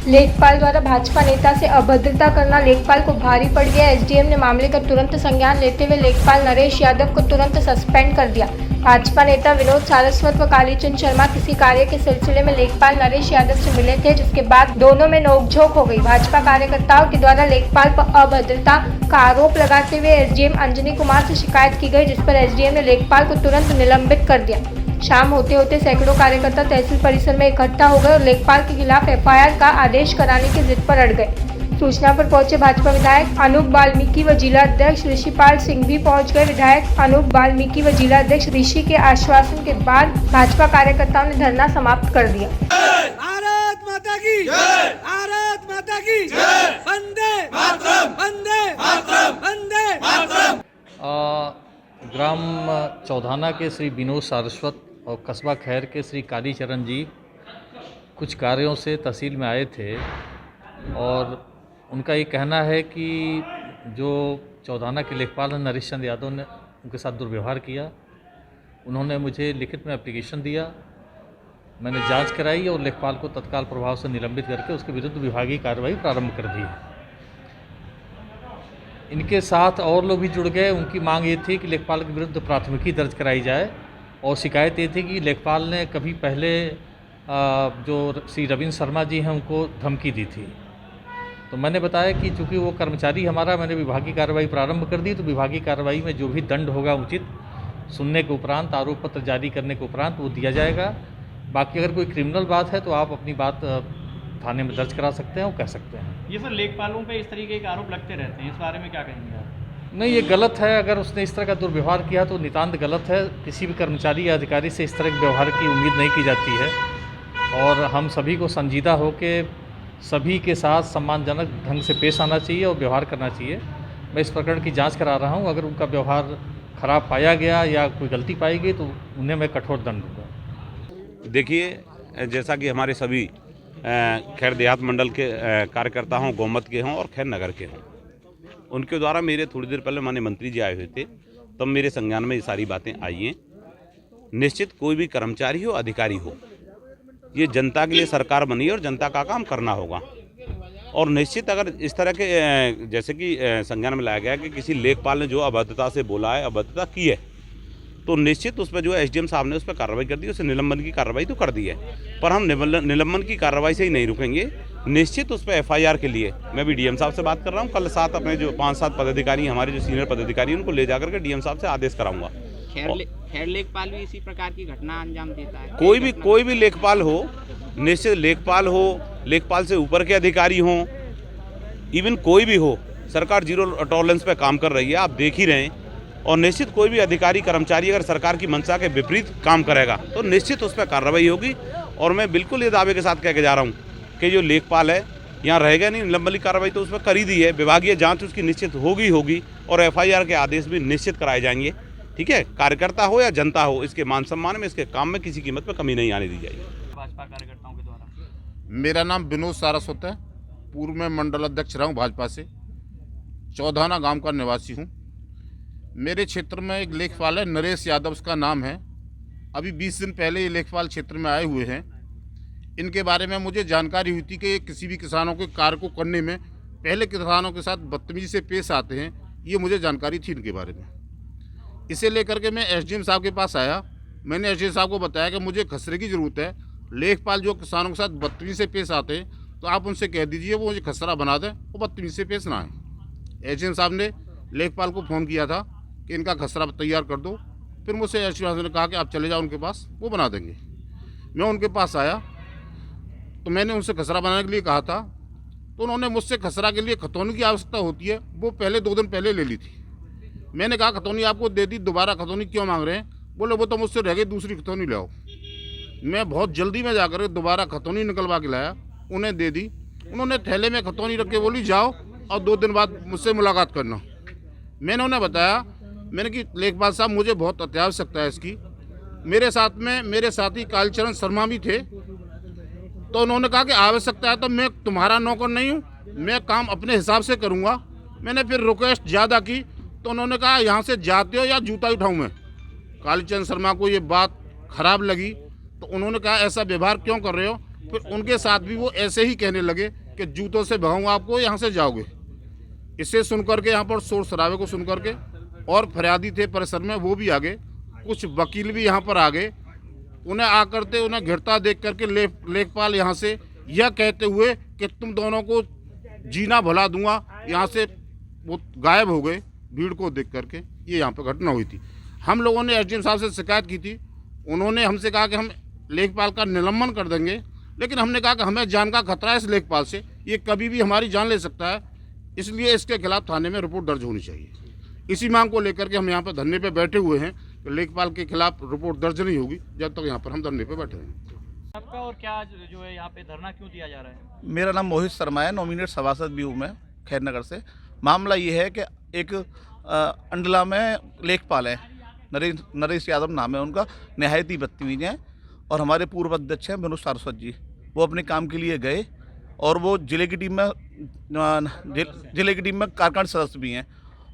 लेखपाल द्वारा भाजपा नेता से अभद्रता करना लेखपाल को भारी पड़ गया। एसडीएम ने मामले का तुरंत संज्ञान लेते हुए लेखपाल नरेश यादव को तुरंत सस्पेंड कर दिया। भाजपा नेता विनोद सारस्वत व कालीचंद शर्मा किसी कार्य के सिलसिले में लेखपाल नरेश यादव से मिले थे, जिसके बाद दोनों में नोकझोंक हो गई। भाजपा कार्यकर्ताओं के द्वारा लेखपाल पर अभद्रता का आरोप लगाते हुए एसडीएम अंजनी कुमार से शिकायत की गई, जिस पर एसडीएम ने लेखपाल को तुरंत निलंबित कर दिया। शाम होते होते सैकड़ों कार्यकर्ता तहसील परिसर में इकट्ठा हो गए और लेखपाल के खिलाफ एफआईआर का आदेश कराने की जिद पर अड़ गए। सूचना पर पहुंचे भाजपा विधायक अनूप वाल्मीकि व जिला अध्यक्ष ऋषिपाल सिंह भी पहुंच गए। विधायक अनूप वाल्मीकि व जिला अध्यक्ष ऋषि के आश्वासन के बाद भाजपा कार्यकर्ताओं ने धरना समाप्त कर दिया। भारत माता की जय, भारत माता की जय, वंदे मातरम, वंदे मातरम, वंदे मातरम। ग्राम चौधाना के श्री विनोद सारस्वत और कस्बा खैर के श्री कालीचरण जी कुछ कार्यों से तहसील में आए थे और उनका ये कहना है कि जो चौधाना के लेखपाल नरेश चंद यादव ने उनके साथ दुर्व्यवहार किया। उन्होंने मुझे लिखित में एप्लीकेशन दिया, मैंने जांच कराई और लेखपाल को तत्काल प्रभाव से निलंबित करके उसके विरुद्ध विभागीय कार्रवाई प्रारंभ कर दी। इनके साथ और लोग भी जुड़ गए। उनकी मांग ये थी कि लेखपाल के विरुद्ध प्राथमिकी दर्ज कराई जाए और शिकायत ये थी कि लेखपाल ने कभी पहले जो श्री रविंद्र शर्मा जी हैं उनको धमकी दी थी। तो मैंने बताया कि चूँकि वो कर्मचारी हमारा, मैंने विभागीय कार्रवाई प्रारंभ कर दी, तो विभागीय कार्रवाई में जो भी दंड होगा उचित सुनने के उपरांत, आरोप पत्र जारी करने के उपरांत वो दिया जाएगा। बाकी अगर कोई क्रिमिनल बात है तो आप अपनी बात थाने में दर्ज करा सकते हैं, वो कह सकते हैं। ये सर लेखपालों पे इस तरीके के आरोप लगते रहते हैं, इस बारे में क्या कहेंगे आप? नहीं, ये गलत है। अगर उसने इस तरह का दुर्व्यवहार किया तो नितांत गलत है। किसी भी कर्मचारी या अधिकारी से इस तरह के व्यवहार की उम्मीद नहीं की जाती है और हम सभी को संजीदा होकर सभी के साथ सम्मानजनक ढंग से पेश आना चाहिए और व्यवहार करना चाहिए। मैं इस प्रकरण की जांच करा रहा हूं। अगर उनका व्यवहार खराब पाया गया या कोई गलती पाई गई तो उन्हें मैं कठोर दंड दूँगा। देखिए, जैसा कि हमारे सभी खैर देहात मंडल के कार्यकर्ता हों, गोमत के हों और खैर नगर के हों, उनके द्वारा मेरे थोड़ी देर पहले माननीय मंत्री जी आए हुए थे, तब मेरे संज्ञान में ये सारी बातें आई हैं। निश्चित कोई भी कर्मचारी हो, अधिकारी हो, ये जनता के लिए सरकार बनी है और जनता का काम करना होगा। और निश्चित अगर इस तरह के जैसे कि संज्ञान में लाया गया कि किसी लेखपाल ने जो अभद्रता से बोला है, अभद्रता की है, तो निश्चित उस पर जो एसडीएम साहब ने उस पर कार्रवाई कर दी, उसे निलंबन की कार्रवाई तो कर दी है। पर हम निलंबन की कार्रवाई से ही नहीं रुकेंगे। निश्चित उस पर एफआईआर के लिए मैं भी डीएम साहब से बात कर रहा हूँ। कल साथ अपने जो 5-7 पदाधिकारी, हमारे जो सीनियर पदाधिकारी, उनको ले जाकर के डीएम साहब से आदेश कराऊंगा। खैर लेखपाल भी इसी प्रकार की घटना अंजाम देता है। कोई भी लेखपाल हो, निश्चित लेखपाल हो, लेखपाल से ऊपर के अधिकारी हों, इवन कोई भी हो, सरकार जीरो टॉलरेंस पे काम कर रही है, आप देख ही रहे हैं। और निश्चित कोई भी अधिकारी कर्मचारी अगर सरकार की मंशा के विपरीत काम करेगा तो निश्चित उस पर कार्रवाई होगी। और मैं बिल्कुल ये दावे के साथ कह के जा रहा हूँ कि जो लेखपाल है यहाँ रहेगा नहीं। निलंबन की कार्रवाई तो उस पर कर ही दी है, विभागीय जांच उसकी निश्चित होगी और एफआईआर के आदेश भी निश्चित कराए जाएंगे। ठीक है, कार्यकर्ता हो या जनता हो, इसके मान सम्मान में, इसके काम में किसी कीमत पर कमी नहीं आने दी जाएगी। भाजपा कार्यकर्ताओं के द्वारा मेरा नाम विनोद सारस्वत है। पूर्व में मंडल अध्यक्ष रहा हूँ भाजपा से। चौधाना गांव का निवासी हूँ। मेरे क्षेत्र में एक लेखपाल है, नरेश यादव उसका नाम है। अभी 20 दिन पहले ये लेखपाल क्षेत्र में आए हुए हैं। इनके बारे में मुझे जानकारी हुई थी कि किसी भी किसानों के कार्य को करने में पहले किसानों के साथ बदतमीजी से पेश आते हैं, ये मुझे जानकारी थी इनके बारे में। इसे लेकर के मैं एसडीएम साहब के पास आया। मैंने एसडीएम साहब को बताया कि मुझे खसरे की ज़रूरत है। लेखपाल जो किसानों के साथ बदतमीजी से पेश आते हैं तो आप उनसे कह दीजिए वो मुझे खसरा बना दें, वो बदतमीजी से पेश ना आए। एसडीएम साहब ने लेखपाल को फ़ोन किया था कि इनका खसरा तैयार कर दो। फिर मुझसे एसडीएम साहब ने कहा कि आप चले जाओ उनके पास, वो बना देंगे। मैं उनके पास आया तो मैंने उनसे खसरा बनाने के लिए कहा था, तो उन्होंने मुझसे खसरा के लिए खतौनी की आवश्यकता होती है, वो पहले 2 दिन पहले ले ली थी। मैंने कहा खतौनी आपको दे दी, दोबारा खतौनी क्यों मांग रहे हैं? बोले वो तो मुझसे रह गई, दूसरी खतौनी ले आओ। मैं बहुत जल्दी में जाकर दोबारा खतौनी निकलवा के लाया, उन्हें दे दी। उन्होंने थैले में खतौनी रख के बोली जाओ और 2 दिन बाद मुझसे मुलाकात करना। मैंने उन्हें बताया, मैंने कि लेखपाल साहब मुझे बहुत अत्यावश्यकता है इसकी। मेरे साथ में मेरे साथी कालीचरण शर्मा भी थे। तो उन्होंने कहा कि आवश्यकता है तो मैं तुम्हारा नौकर नहीं हूँ, मैं काम अपने हिसाब से करूँगा। मैंने फिर रिक्वेस्ट ज़्यादा की तो उन्होंने कहा यहाँ से जाते हो या जूता उठाऊँ मैं। कालीचंद शर्मा को ये बात खराब लगी तो उन्होंने कहा ऐसा व्यवहार क्यों कर रहे हो, फिर उनके साथ भी वो ऐसे ही कहने लगे कि जूतों से भगाऊंगा आपको, यहाँ से जाओगे। इसे सुन करके यहाँ पर शोर शराबे को सुन करके और फरियादी थे परिसर में, वो भी आ गए, कुछ वकील भी यहाँ पर आ गए। उन्हें आकर के उन्हें घिरता देख करके लेखपाल यहाँ से यह कहते हुए कि तुम दोनों को जीना भुला दूंगा, यहाँ से वो गायब हो गए। भीड़ को देख करके ये यहाँ पर घटना हुई थी। हम लोगों ने एसडीएम साहब से शिकायत की थी, उन्होंने हमसे कहा कि हम लेखपाल का निलंबन कर देंगे, लेकिन हमने कहा कि हमें जान का खतरा है इस लेखपाल से, ये कभी भी हमारी जान ले सकता है, इसलिए इसके खिलाफ थाने में रिपोर्ट दर्ज होनी चाहिए। इसी मांग को लेकर के हम यहाँ पर धरने पे बैठे हुए हैं कि लेखपाल के खिलाफ रिपोर्ट दर्ज नहीं होगी जब तक यहाँ पर हम धरने पे बैठे हैं। आपका और क्या जो है यहाँ पे धरना क्यों दिया जा रहा है? मेरा नाम मोहित शर्मा है, नॉमिनेट सभासद भी हूँ मैं खैरनगर से। मामला ये है कि एक अंडला में लेखपाल है, नरेश यादव नाम है उनका, नहायत ही बदतमीज हैं। और हमारे पूर्व अध्यक्ष हैं विनोद सारस्वत जी, वो अपने काम के लिए गए और वो जिले की टीम में कार्यकारिणी सदस्य भी हैं।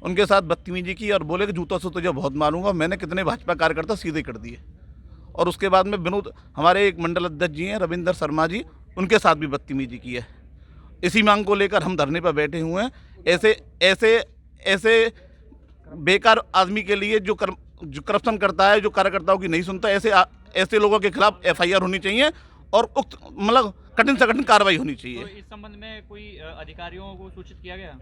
उनके साथ बदतमीजी की और बोले कि जूतों से तुझे बहुत मारूंगा। मैंने कितने भाजपा कार्यकर्ता सीधे कर दिए। और उसके बाद में विनोद, हमारे एक मंडल अध्यक्ष जी हैं रविंदर शर्मा जी, उनके साथ भी बदतमीजी की है। इसी मांग को लेकर हम धरने पर बैठे हुए हैं। ऐसे बेकार आदमी के लिए जो करप्शन करता है, जो कार्यकर्ताओं की नहीं सुनता, ऐसे लोगों के खिलाफ FIR होनी चाहिए और उक्त मतलब कठिन से कठिन कार्रवाई होनी चाहिए। तो इस संबंध में कोई अधिकारियों को सूचित किया गया?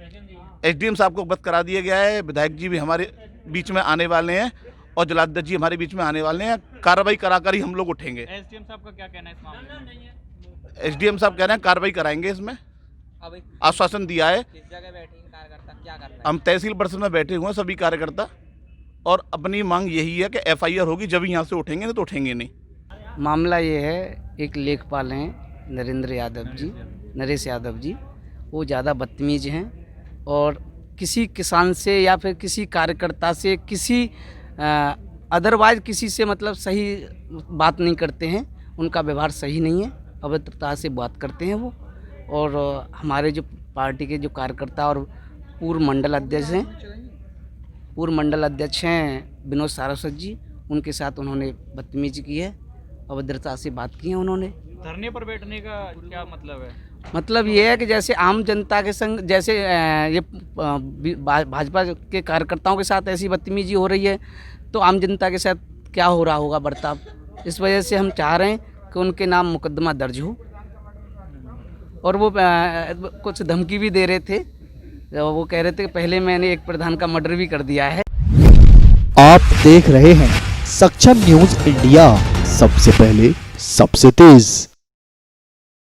SDM साहब को अवगत करा दिया गया है। विधायक जी भी हमारे बीच में आने वाले हैं और जिलाध्यक्ष जी हमारे बीच में आने वाले हैं। कार्रवाई कराकर ही हम लोग उठेंगे। SDM साहब का क्या कहना है इस मामले में? SDM साहब कह रहे हैं कार्रवाई कराएंगे, इसमें आश्वासन दिया है। किस जगह बैठे हैं कार्यकर्ता, क्या कर रहे हैं? हम तहसील परिषद में बैठे हुए हैं सभी कार्यकर्ता, और अपनी मांग यही है कि FIR होगी जब यहाँ से उठेंगे, नहीं तो उठेंगे नहीं। मामला ये है, एक लेखपाल हैं नरेश यादव जी, वो ज़्यादा बदतमीज हैं और किसी किसान से या फिर किसी कार्यकर्ता से, किसी अदरवाइज किसी से मतलब सही बात नहीं करते हैं। उनका व्यवहार सही नहीं है, अभद्रता से बात करते हैं वो। और हमारे जो पार्टी के जो कार्यकर्ता और पूर्व मंडल अध्यक्ष हैं विनोद सारस्वत जी, उनके साथ उन्होंने बदतमीजी की है, अभद्रता से बात की है उन्होंने। धरने पर बैठने का क्या मतलब है? मतलब ये है कि जैसे आम जनता के संग, जैसे ये भाजपा के कार्यकर्ताओं के साथ ऐसी बदतमीजी हो रही है, तो आम जनता के साथ क्या हो रहा होगा बर्ताव। इस वजह से हम चाह रहे हैं कि उनके नाम मुकदमा दर्ज हो। और वो कुछ धमकी भी दे रहे थे, वो कह रहे थे कि पहले मैंने एक प्रधान का मर्डर भी कर दिया है। आप देख रहे हैं सक्षम न्यूज इंडिया, सबसे पहले सबसे तेज।